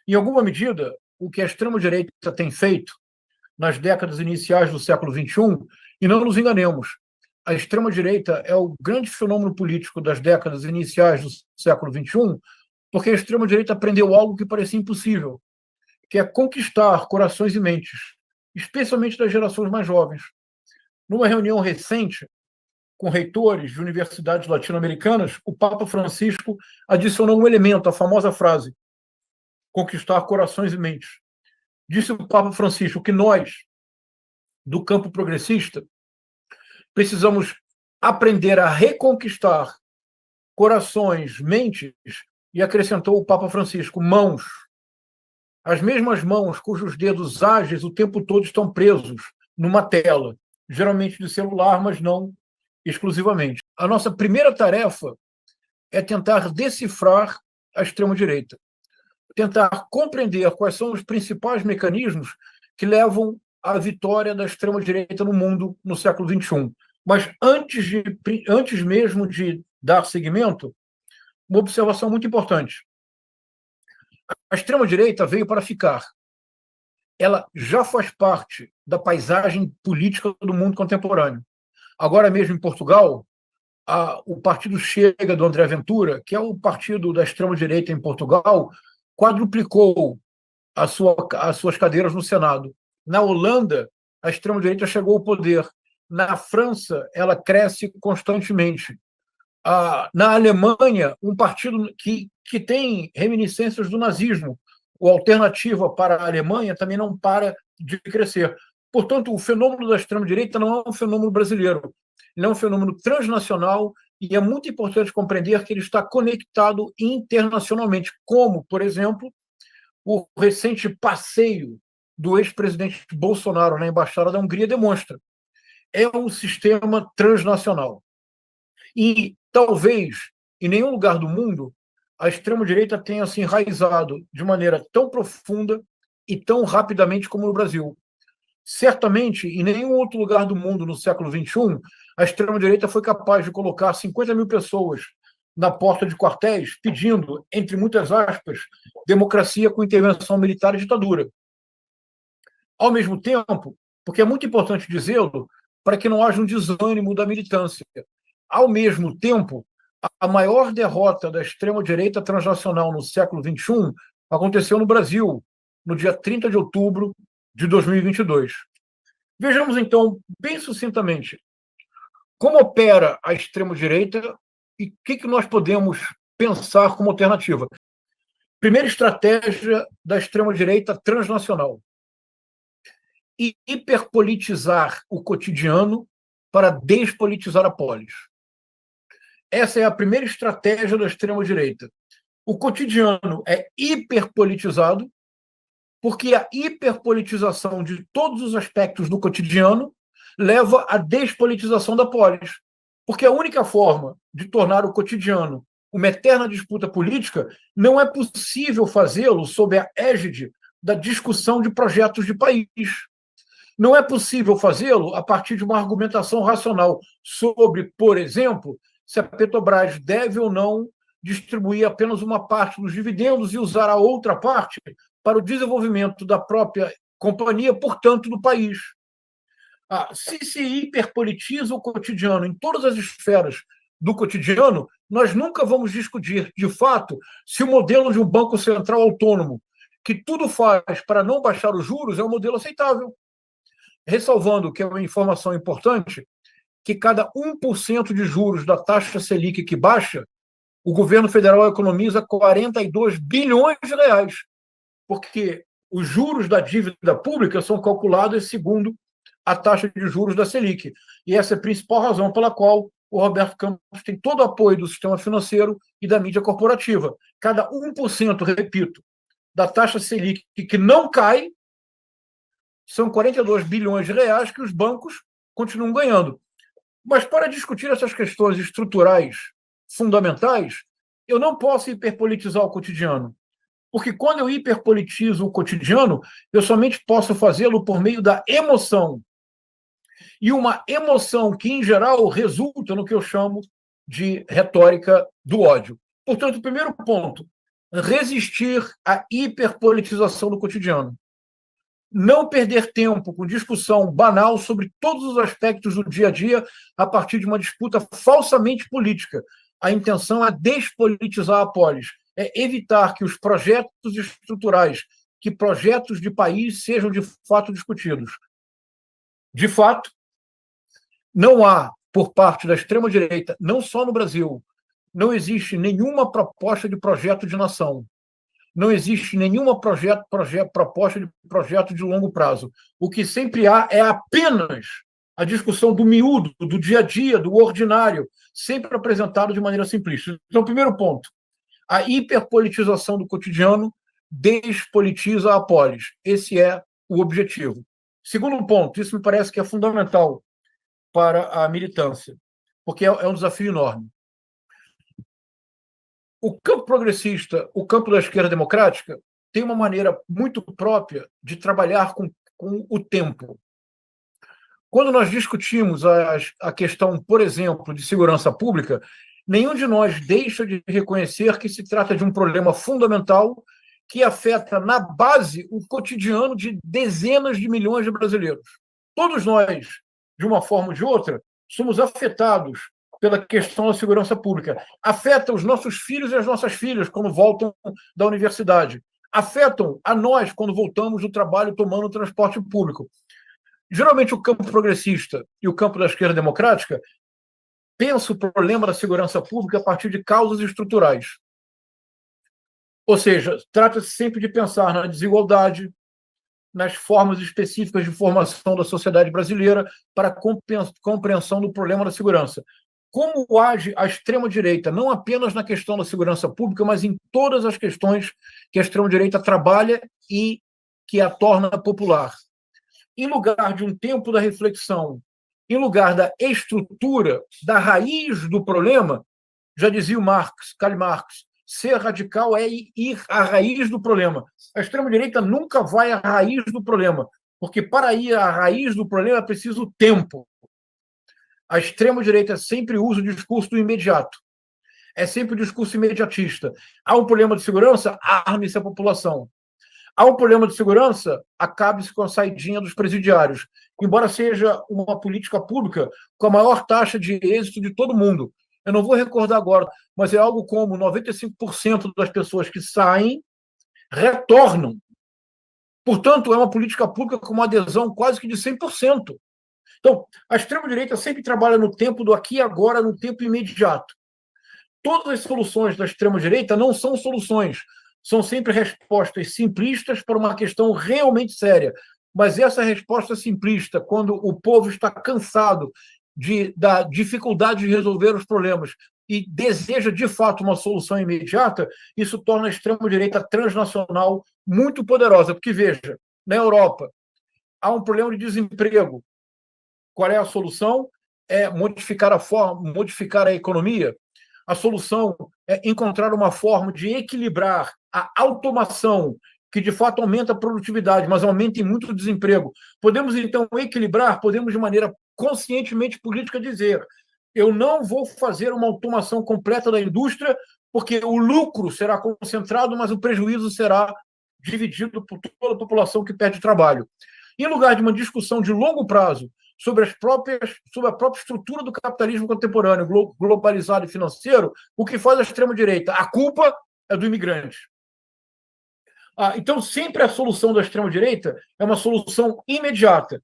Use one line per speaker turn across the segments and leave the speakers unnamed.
Em alguma medida, o que a extrema-direita tem feito nas décadas iniciais do século XXI, e não nos enganemos, a extrema-direita é o grande fenômeno político das décadas iniciais do século XXI, porque a extrema-direita aprendeu algo que parecia impossível, que é conquistar corações e mentes, especialmente das gerações mais jovens. Numa reunião recente com reitores de universidades latino-americanas, o Papa Francisco adicionou um elemento, a famosa frase: conquistar corações e mentes. Disse o Papa Francisco que nós, do campo progressista, precisamos aprender a reconquistar corações, mentes, e acrescentou o Papa Francisco, mãos. As mesmas mãos cujos dedos ágeis o tempo todo estão presos numa tela, geralmente de celular, mas não exclusivamente. A nossa primeira tarefa é tentar decifrar a extrema-direita, tentar compreender quais são os principais mecanismos que levam à vitória da extrema-direita no mundo no século XXI. Mas antes mesmo de dar seguimento, uma observação muito importante. A extrema-direita veio para ficar. Ela já faz parte da paisagem política do mundo contemporâneo. Agora mesmo em Portugal, o partido Chega, do André Ventura, que é o partido da extrema-direita em Portugal, quadruplicou as suas cadeiras no Senado. Na Holanda, a extrema-direita chegou ao poder. Na França, ela cresce constantemente. Na Alemanha, um partido que tem reminiscências do nazismo, o Alternativa para a Alemanha, também não para de crescer. Portanto, o fenômeno da extrema-direita não é um fenômeno brasileiro, ele é um fenômeno transnacional e é muito importante compreender que ele está conectado internacionalmente, como, por exemplo, o recente passeio do ex-presidente Bolsonaro na Embaixada da Hungria demonstra. É um sistema transnacional. E talvez, em nenhum lugar do mundo, a extrema-direita tenha se enraizado de maneira tão profunda e tão rapidamente como no Brasil. Certamente, em nenhum outro lugar do mundo no século XXI, a extrema-direita foi capaz de colocar 50 mil pessoas na porta de quartéis pedindo, entre muitas aspas, democracia com intervenção militar e ditadura. Ao mesmo tempo, porque é muito importante dizê-lo, para que não haja um desânimo da militância. Ao mesmo tempo, a maior derrota da extrema-direita transnacional no século XXI aconteceu no Brasil, no dia 30 de outubro de 2022. Vejamos, então, bem sucintamente, como opera a extrema-direita e o que nós podemos pensar como alternativa. Primeira estratégia da extrema-direita transnacional: hiperpolitizar o cotidiano para despolitizar a polis. Essa é a primeira estratégia da extrema-direita. O cotidiano é hiperpolitizado, porque a hiperpolitização de todos os aspectos do cotidiano leva à despolitização da polis. Porque a única forma de tornar o cotidiano uma eterna disputa política não é possível fazê-lo sob a égide da discussão de projetos de país. Não é possível fazê-lo a partir de uma argumentação racional sobre, por exemplo, se a Petrobras deve ou não distribuir apenas uma parte dos dividendos e usar a outra parte para o desenvolvimento da própria companhia, portanto, do país. Se hiperpolitiza o cotidiano em todas as esferas do cotidiano, nós nunca vamos discutir, de fato, se o modelo de um banco central autônomo, que tudo faz para não baixar os juros, é um modelo aceitável. Ressalvando, que é uma informação importante, que cada 1% de juros da taxa Selic que baixa, o governo federal economiza 42 bilhões de reais, porque os juros da dívida pública são calculados segundo a taxa de juros da Selic. E essa é a principal razão pela qual o Roberto Campos tem todo o apoio do sistema financeiro e da mídia corporativa. Cada 1%, repito, da taxa Selic que não cai, são 42 bilhões de reais que os bancos continuam ganhando. Mas para discutir essas questões estruturais fundamentais, eu não posso hiperpolitizar o cotidiano. Porque quando eu hiperpolitizo o cotidiano, eu somente posso fazê-lo por meio da emoção. E uma emoção que, em geral, resulta no que eu chamo de retórica do ódio. Portanto, o primeiro ponto resistir à hiperpolitização do cotidiano, não perder tempo com discussão banal sobre todos os aspectos do dia a dia a partir de uma disputa falsamente política. A intenção é despolitizar a polis, é evitar que os projetos estruturais, que projetos de país sejam de fato discutidos. De fato, não há, por parte da extrema-direita, não só no Brasil, não existe nenhuma proposta de projeto de nação. Não existe nenhuma proposta de projeto de longo prazo. O que sempre há é apenas a discussão do miúdo, do dia a dia, do ordinário, sempre apresentado de maneira simplista. Então, primeiro ponto, a hiperpolitização do cotidiano despolitiza a polis. Esse é o objetivo. Segundo ponto, isso me parece que é fundamental para a militância, porque é um desafio enorme. O campo progressista, o campo da esquerda democrática, tem uma maneira muito própria de trabalhar com o tempo. Quando nós discutimos a questão, por exemplo, de segurança pública, nenhum de nós deixa de reconhecer que se trata de um problema fundamental que afeta, na base, o cotidiano de dezenas de milhões de brasileiros. Todos nós, de uma forma ou de outra, somos afetados pela questão da segurança pública. Afeta os nossos filhos e as nossas filhas quando voltam da universidade. Afetam a nós quando voltamos do trabalho tomando o transporte público. Geralmente, o campo progressista e o campo da esquerda democrática pensa o problema da segurança pública a partir de causas estruturais. Ou seja, trata-se sempre de pensar na desigualdade, nas formas específicas de formação da sociedade brasileira para a compreensão do problema da segurança. Como age a extrema-direita, não apenas na questão da segurança pública, mas em todas as questões que a extrema-direita trabalha e que a torna popular. Em lugar de um tempo da reflexão, em lugar da estrutura, da raiz do problema, já dizia o Karl Marx, ser radical é ir à raiz do problema. A extrema-direita nunca vai à raiz do problema, porque para ir à raiz do problema é preciso tempo. A extrema-direita sempre usa o discurso do imediato. É sempre o discurso imediatista. Há um problema de segurança, arme-se a população. Há um problema de segurança, acabe-se com a saidinha dos presidiários. Embora seja uma política pública com a maior taxa de êxito de todo mundo. Eu não vou recordar agora, mas é algo como 95% das pessoas que saem retornam. Portanto, é uma política pública com uma adesão quase que de 100%. Então, a extrema-direita sempre trabalha no tempo do aqui e agora, no tempo imediato. Todas as soluções da extrema-direita não são soluções, são sempre respostas simplistas para uma questão realmente séria. Mas essa resposta simplista, quando o povo está cansado da dificuldade de resolver os problemas e deseja, de fato, uma solução imediata, isso torna a extrema-direita transnacional muito poderosa. Porque, veja, na Europa, há um problema de desemprego. Qual é a solução? É modificar a economia. A solução é encontrar uma forma de equilibrar a automação, que de fato aumenta a produtividade, mas aumenta muito o desemprego. Podemos, então, equilibrar, podemos, de maneira conscientemente política, dizer: eu não vou fazer uma automação completa da indústria, porque o lucro será concentrado, mas o prejuízo será dividido por toda a população que perde trabalho. Em lugar de uma discussão de longo prazo sobre a própria estrutura do capitalismo contemporâneo, globalizado e financeiro, o que faz a extrema-direita? A culpa é do imigrante. Então, sempre a solução da extrema-direita é uma solução imediata.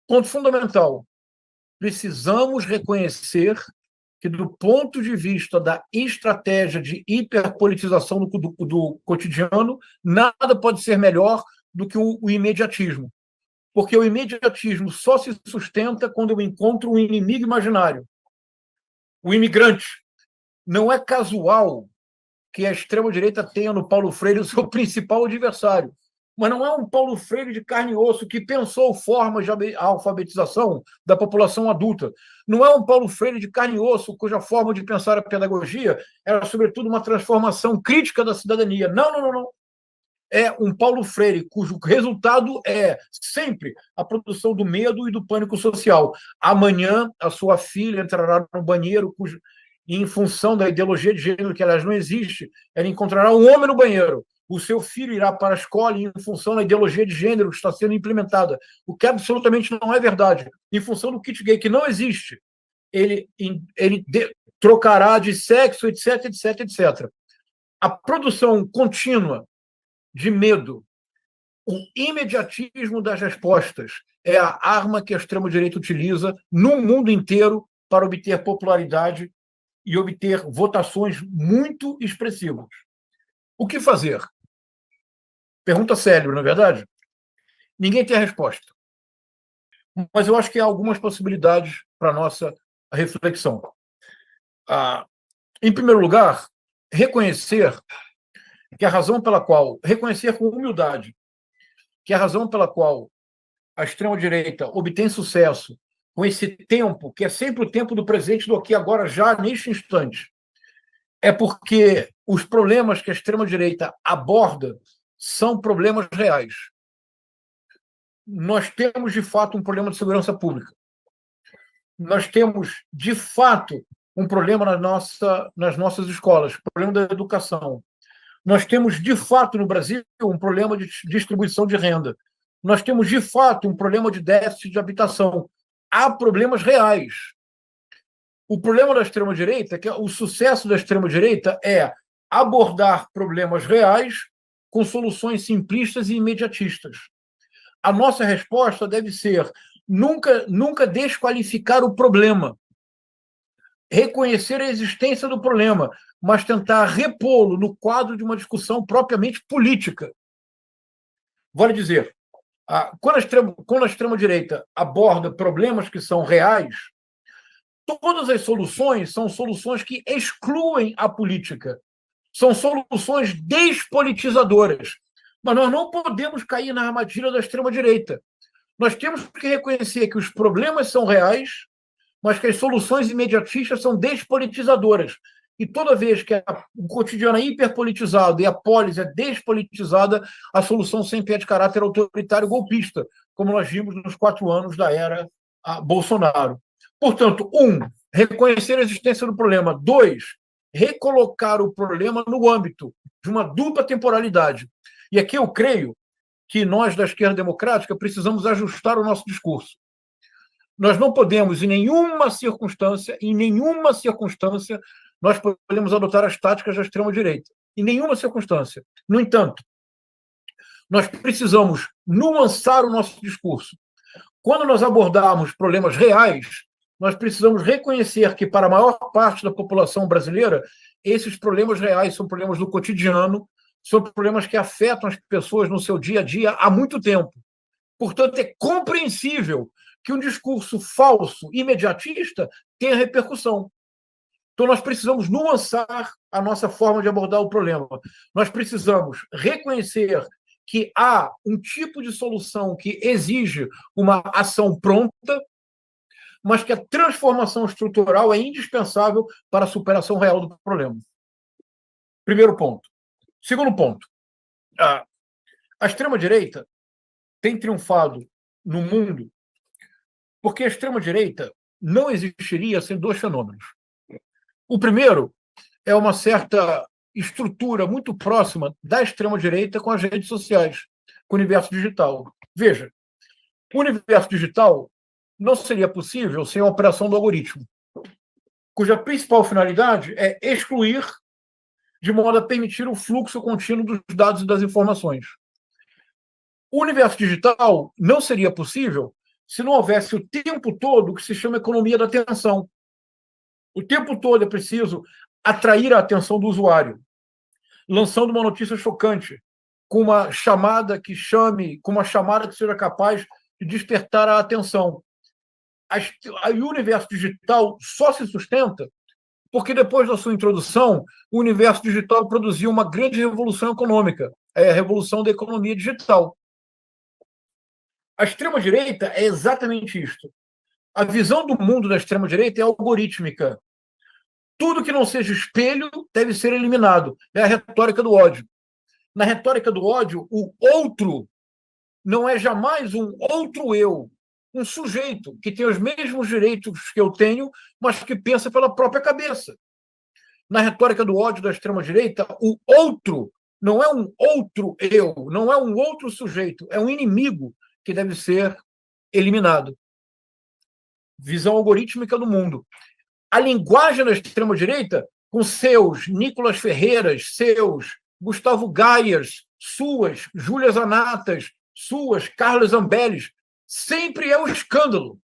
Ponto fundamental. Precisamos reconhecer que, do ponto de vista da estratégia de hiperpolitização do cotidiano, nada pode ser melhor do que o imediatismo. Porque o imediatismo só se sustenta quando eu encontro um inimigo imaginário. O imigrante. Não é casual que a extrema-direita tenha no Paulo Freire o seu principal adversário. Mas não é um Paulo Freire de carne e osso que pensou formas de alfabetização da população adulta. Não é um Paulo Freire de carne e osso cuja forma de pensar a pedagogia era, sobretudo, uma transformação crítica da cidadania. Não, não, não, não. É um Paulo Freire cujo resultado é sempre a produção do medo e do pânico social. Amanhã, a sua filha entrará no banheiro e em função da ideologia de gênero, que aliás não existe, ela encontrará um homem no banheiro. O seu filho irá para a escola em função da ideologia de gênero que está sendo implementada, o que absolutamente não é verdade. Em função do kit gay que não existe, ele trocará de sexo, etc, etc, etc. A produção contínua de medo, o imediatismo das respostas é a arma que a extrema-direita utiliza no mundo inteiro para obter popularidade e obter votações muito expressivas. O que fazer? Pergunta célebre, não é verdade? Ninguém tem a resposta. Mas eu acho que há algumas possibilidades para a nossa reflexão. Em primeiro lugar, reconhecer que a razão pela qual, reconhecer com humildade, que a razão pela qual a extrema-direita obtém sucesso com esse tempo, que é sempre o tempo do presente, do aqui agora, já neste instante, é porque os problemas que a extrema-direita aborda são problemas reais. Nós temos, de fato, um problema de segurança pública. Nós temos, de fato, um problema nas nossas escolas, problema da educação. Nós temos, de fato, no Brasil, um problema de distribuição de renda. Nós temos, de fato, um problema de déficit de habitação. Há problemas reais. O problema da extrema-direita, que o sucesso da extrema-direita é abordar problemas reais com soluções simplistas e imediatistas. A nossa resposta deve ser nunca desqualificar o problema, reconhecer a existência do problema, mas tentar repô-lo no quadro de uma discussão propriamente política. Vale dizer, quando a extrema-direita aborda problemas que são reais, todas as soluções são soluções que excluem a política, são soluções despolitizadoras. Mas nós não podemos cair na armadilha da extrema-direita. Nós temos que reconhecer que os problemas são reais, mas que as soluções imediatistas são despolitizadoras. E toda vez que o cotidiano é hiperpolitizado e a polis é despolitizada, a solução sempre é de caráter autoritário golpista, como nós vimos nos 4 anos da era Bolsonaro. Portanto, reconhecer a existência do problema. 2, recolocar o problema no âmbito de uma dupla temporalidade. E aqui eu creio que nós, da esquerda democrática, precisamos ajustar o nosso discurso. Nós não podemos, em nenhuma circunstância, nós podemos adotar as táticas da extrema-direita. Em nenhuma circunstância. No entanto, nós precisamos nuançar o nosso discurso. Quando nós abordarmos problemas reais, nós precisamos reconhecer que, para a maior parte da população brasileira, esses problemas reais são problemas do cotidiano, são problemas que afetam as pessoas no seu dia a dia há muito tempo. Portanto, é compreensível que um discurso falso, imediatista, tenha repercussão. Então, nós precisamos nuançar a nossa forma de abordar o problema. Nós precisamos reconhecer que há um tipo de solução que exige uma ação pronta, mas que a transformação estrutural é indispensável para a superação real do problema. Primeiro ponto. Segundo ponto. A extrema-direita tem triunfado no mundo porque a extrema-direita não existiria sem 2 fenômenos. O primeiro é uma certa estrutura muito próxima da extrema-direita com as redes sociais, com o universo digital. Veja, o universo digital não seria possível sem a operação do algoritmo, cuja principal finalidade é excluir, de modo a permitir o fluxo contínuo dos dados e das informações. O universo digital não seria possível se não houvesse o tempo todo o que se chama economia da atenção. O tempo todo é preciso atrair a atenção do usuário, lançando uma notícia chocante, com uma chamada que seja capaz de despertar a atenção. O universo digital só se sustenta porque, depois da sua introdução, o universo digital produziu uma grande revolução econômica, a revolução da economia digital. A extrema-direita é exatamente isto. A visão do mundo da extrema-direita é algorítmica. Tudo que não seja espelho deve ser eliminado. É a retórica do ódio. Na retórica do ódio, o outro não é jamais um outro eu, um sujeito que tem os mesmos direitos que eu tenho, mas que pensa pela própria cabeça. na retórica do ódio da extrema-direita, o outro não é um outro eu, não é um outro sujeito, é um inimigo que deve ser eliminado. Visão algorítmica do mundo. A linguagem da extrema-direita, com seus Nicolas Ferreiras, seus Gustavo Gaias, suas Júlia Zanatas, suas Carla Zambellis, sempre é o escândalo,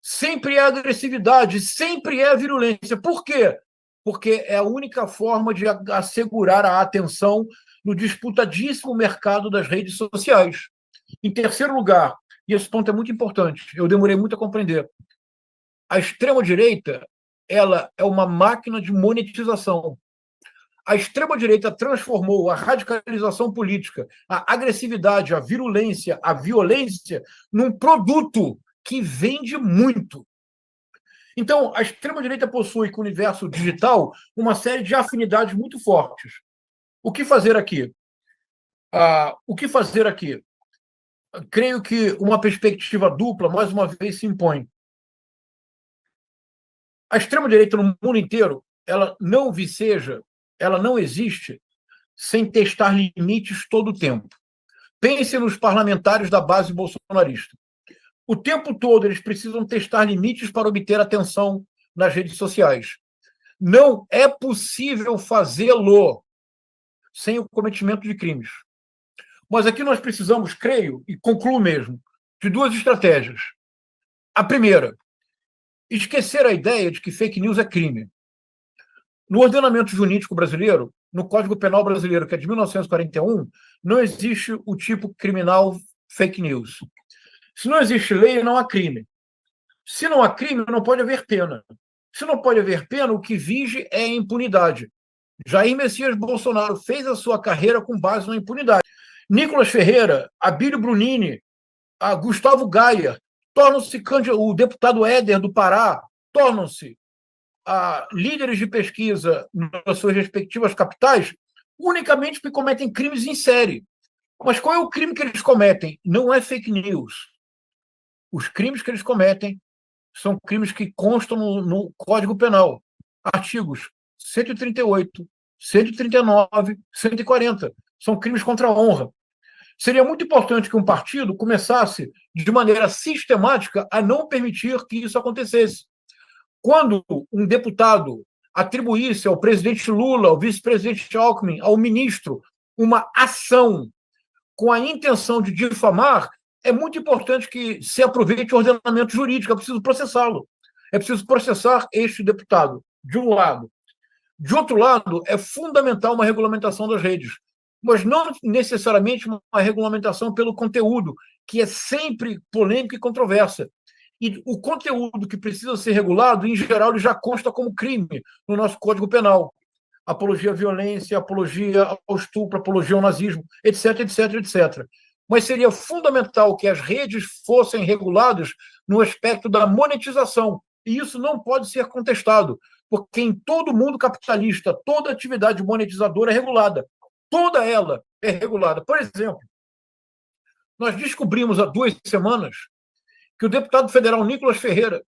sempre é a agressividade, sempre é a virulência. Por quê? Porque é a única forma de assegurar a atenção no disputadíssimo mercado das redes sociais. Em terceiro lugar, e esse ponto é muito importante, eu demorei muito a compreender, a extrema-direita ela é uma máquina de monetização. A extrema-direita transformou a radicalização política, a agressividade, a virulência, a violência num produto que vende muito. Então, a extrema-direita possui com o universo digital uma série de afinidades muito fortes. O que fazer aqui? O que fazer aqui? Creio que uma perspectiva dupla, mais uma vez, se impõe. A extrema-direita no mundo inteiro, ela não viceja, ela não existe sem testar limites todo o tempo. Pense nos parlamentares da base bolsonarista. O tempo todo eles precisam testar limites para obter atenção nas redes sociais. Não é possível fazê-lo sem o cometimento de crimes. Mas aqui nós precisamos, creio, e concluo mesmo, de duas estratégias. A primeira, esquecer a ideia de que fake news é crime. No ordenamento jurídico brasileiro, no Código Penal brasileiro, que é de 1941, não existe o tipo criminal fake news. Se não existe lei, não há crime. Se não há crime, não pode haver pena. Se não pode haver pena, o que vige é a impunidade. Jair Messias Bolsonaro fez a sua carreira com base na impunidade. Nicolas Ferreira, Abílio Brunini, Gustavo Gaia, tornam-se o deputado Éder do Pará, tornam-se líderes de pesquisa nas suas respectivas capitais, unicamente porque cometem crimes em série. Mas qual é o crime que eles cometem? Não é fake news. Os crimes que eles cometem são crimes que constam no Código Penal. Artigos 138, 139, 140. São crimes contra a honra. Seria muito importante que um partido começasse, de maneira sistemática, a não permitir que isso acontecesse. Quando um deputado atribuísse ao presidente Lula, ao vice-presidente Alckmin, ao ministro, uma ação com a intenção de difamar, é muito importante que se aproveite o ordenamento jurídico, é preciso processá-lo. É preciso processar este deputado, de um lado. De outro lado, é fundamental uma regulamentação das redes, mas não necessariamente uma regulamentação pelo conteúdo, que é sempre polêmica e controversa. E o conteúdo que precisa ser regulado, em geral, ele já consta como crime no nosso Código Penal. Apologia à violência, apologia ao estupro, apologia ao nazismo, etc, etc, etc. Mas seria fundamental que as redes fossem reguladas no aspecto da monetização. E isso não pode ser contestado, porque em todo mundo capitalista, toda atividade monetizadora é regulada. Toda ela é regulada. Por exemplo, nós descobrimos há 2 semanas que o deputado federal Nicolas Ferreira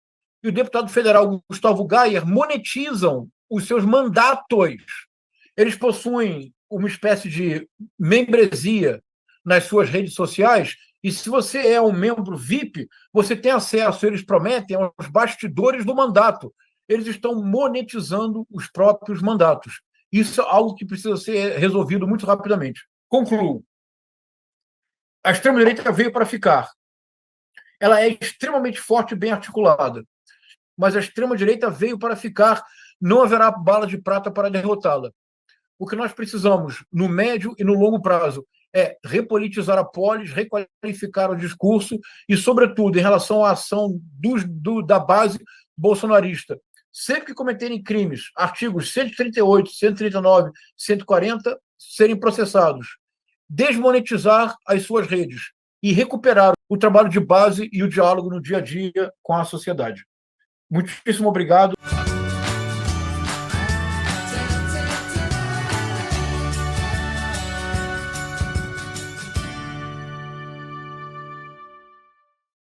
e o deputado federal Gustavo Gaia monetizam os seus mandatos. Eles possuem uma espécie de membresia nas suas redes sociais, e se você é um membro VIP, você tem acesso, eles prometem, aos bastidores do mandato. Eles estão monetizando os próprios mandatos. Isso é algo que precisa ser resolvido muito rapidamente. Concluo. A extrema-direita veio para ficar. Ela é extremamente forte e bem articulada. Mas a extrema-direita veio para ficar. Não haverá bala de prata para derrotá-la. O que nós precisamos, no médio e no longo prazo, é repolitizar a polis, requalificar o discurso e, sobretudo, em relação à ação da base bolsonarista. Sempre que cometerem crimes, artigos 138, 139, 140, serem processados. Desmonetizar as suas redes e recuperar o trabalho de base e o diálogo no dia a dia com a sociedade. Muitíssimo obrigado.